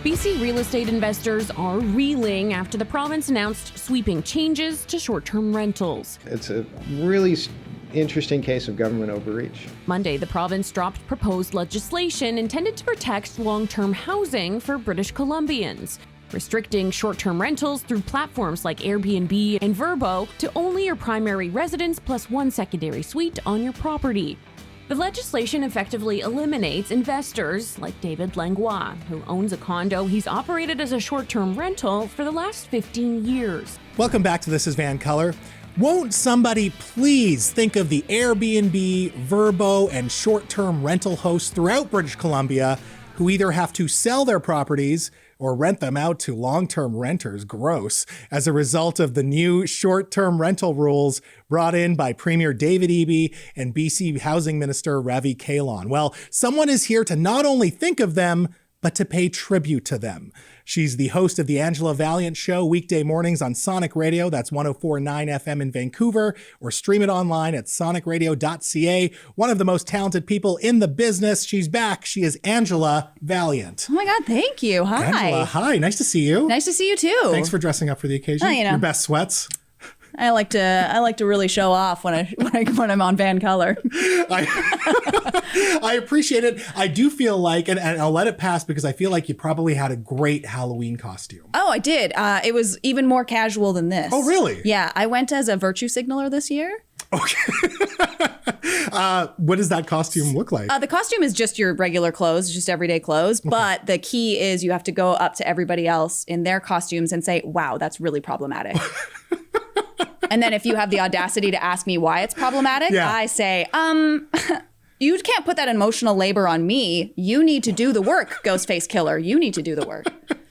BC real estate investors are reeling after the province announced sweeping changes to short-term rentals. It's a really interesting case of government overreach. Monday, the province dropped proposed legislation intended to protect long-term housing for British Columbians, restricting short-term rentals through platforms like AirBNB and Vrbo to only your primary residence plus one secondary suite on your property. The legislation effectively eliminates investors like David Langlois, who owns a condo he's operated as a short-term rental for the last 15 years. Welcome back to This is VANCOLOUR. Won't somebody please think of the Airbnb, Vrbo, and short-term rental hosts throughout British Columbia who either have to sell their properties or rent them out to long-term renters, gross, as a result of the new short-term rental rules brought in by Premier David Eby and BC Housing Minister Ravi Kahlon. Well, someone is here to not only think of them, but to pay tribute to them. She's the host of the Angela Valiant Show weekday mornings on Sonic Radio. That's 104.9 FM in Vancouver, or stream it online at sonicradio.ca. One of the most talented people in the business. She's back. She is Angela Valiant. Oh my God, thank you. Hi. Angela, hi. Nice to see you. Nice to see you too. Thanks for dressing up for the occasion. Your best sweats. I like to really show off when I'm on VANCOLOUR. I appreciate it. I do feel like, and I'll let it pass because I feel like you probably had a great Halloween costume. Oh, I did. It was even more casual than this. Oh, really? Yeah, I went as a virtue signaler this year. Okay. What does that costume look like? The costume is just your regular clothes, just everyday clothes. Okay. But the key is you have to go up to everybody else in their costumes and say, wow, that's really problematic. And then if you have the audacity to ask me why it's problematic, I say, you can't put that emotional labor on me. You need to do the work, Ghostface Killer. You need to do the work.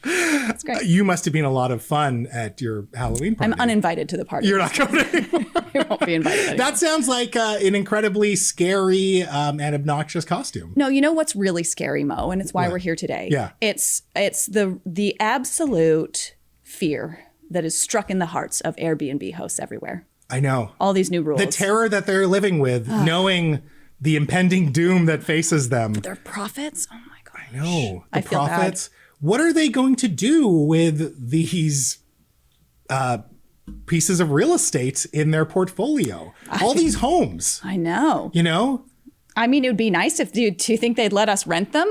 That's great. You must have been a lot of fun at your Halloween party. I'm uninvited to the party. You're not coming anymore. I won't be invited anymore. That sounds like an incredibly scary and obnoxious costume. No, you know what's really scary, Mo, and it's why we're here today. Yeah. It's the absolute fear that is struck in the hearts of Airbnb hosts everywhere. I know. All these new rules. The terror that they're living with, knowing the impending doom that faces them. Their profits? Oh my gosh. I know. I feel profits. Bad. What are they going to do with these pieces of real estate in their portfolio? All these homes. I know. You know? I mean, it would be nice if, do you think they'd let us rent them?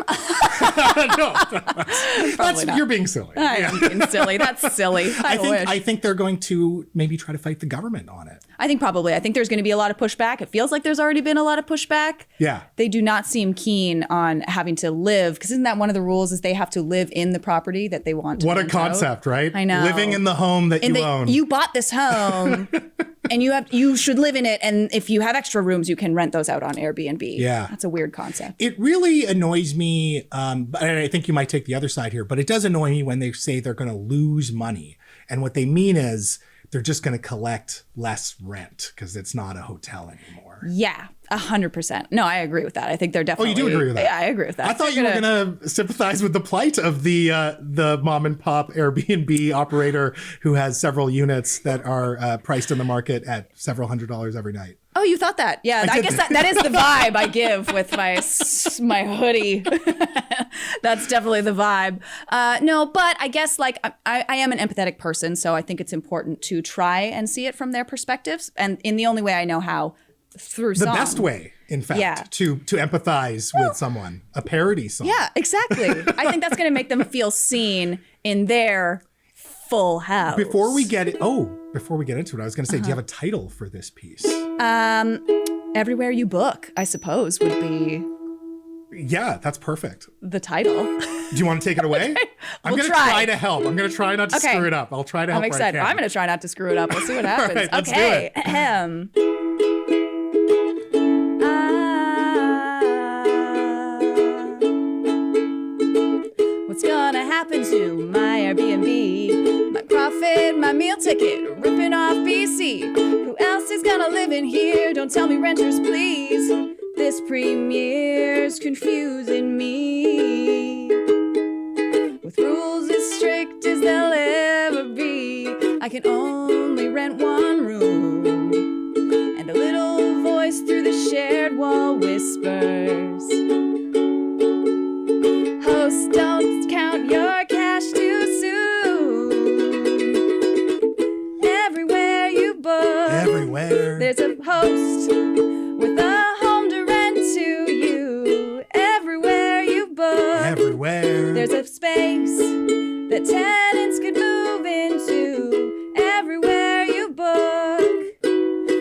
No. You're being silly. I am being silly. That's silly. I think they're going to maybe try to fight the government on it. I think probably. I think there's going to be a lot of pushback. It feels like there's already been a lot of pushback. Yeah. They do not seem keen on having to live, because isn't that one of the rules is they have to live in the property that they want to What a concept, right? I know. Living in the home that you own. You bought this home and you should live in it. And if you have extra rooms, you can rent those out on Airbnb. Yeah. That's a weird concept. It really annoys me, and I think you might take the other side here, but it does annoy me when they say they're going to lose money. And what they mean is they're just going to collect less rent because it's not a hotel anymore. Yeah, 100%. No, I agree with that. I think they're definitely... Oh, you do agree with that? Yeah, I agree with that. I thought you were going to sympathize with the plight of the mom and pop Airbnb operator who has several units that are priced in the market at several $100s every night. Oh, you thought that? Yeah, I guess that is the vibe I give with my hoodie. That's definitely the vibe. No, but I guess like I am an empathetic person, so I think it's important to try and see it from their perspectives, and in the only way I know how, through song. The best way, in fact, to empathize with someone, a parody song. Yeah, exactly. I think that's going to make them feel seen in their full house. Before we get into it, I was going to say, do you have a title for this piece? Everywhere You Book, I suppose, would be... Yeah, that's perfect. The title. Do you want to take it away? Okay. I'm going to try to help. I'm going to try not to screw it up. I'll try to help. I'm excited. I'm going to try not to screw it up. We'll see what happens. All right, let's do it. What's gonna happen to my Airbnb? My profit, my meal ticket, ripping off BC. Who else is gonna live in here? Don't tell me renters, please. This premier's confusing me. With rules as strict as they'll ever be, I can only rent one room. And a little voice through the shared wall whispers, host, don't count your everywhere. There's a space that tenants could move into everywhere you book.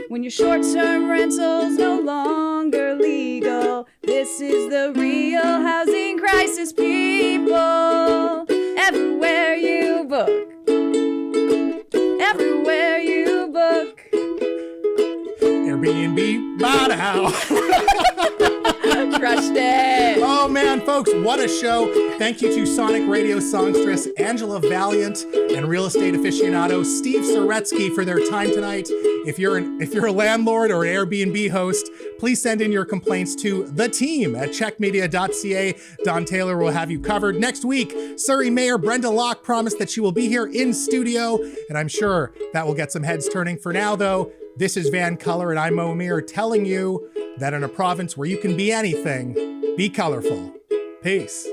When your short-term rental's no longer legal, this is the real housing crisis, people. Everywhere you book. Everywhere you book. Airbnb, bye now. Crushed it. Oh man, folks, what a show. Thank you to Sonic Radio songstress Angela Valiant and real estate aficionado Steve Soretsky for their time tonight. If you're a landlord or an Airbnb host, please send in your complaints to the team at checkmedia.ca. Don Taylor will have you covered. Next week, Surrey Mayor Brenda Locke promised that she will be here in studio, and I'm sure that will get some heads turning. For now, though, this is VANCOLOUR, and I'm Mo Amir telling you that in a province where you can be anything, be colorful. Peace.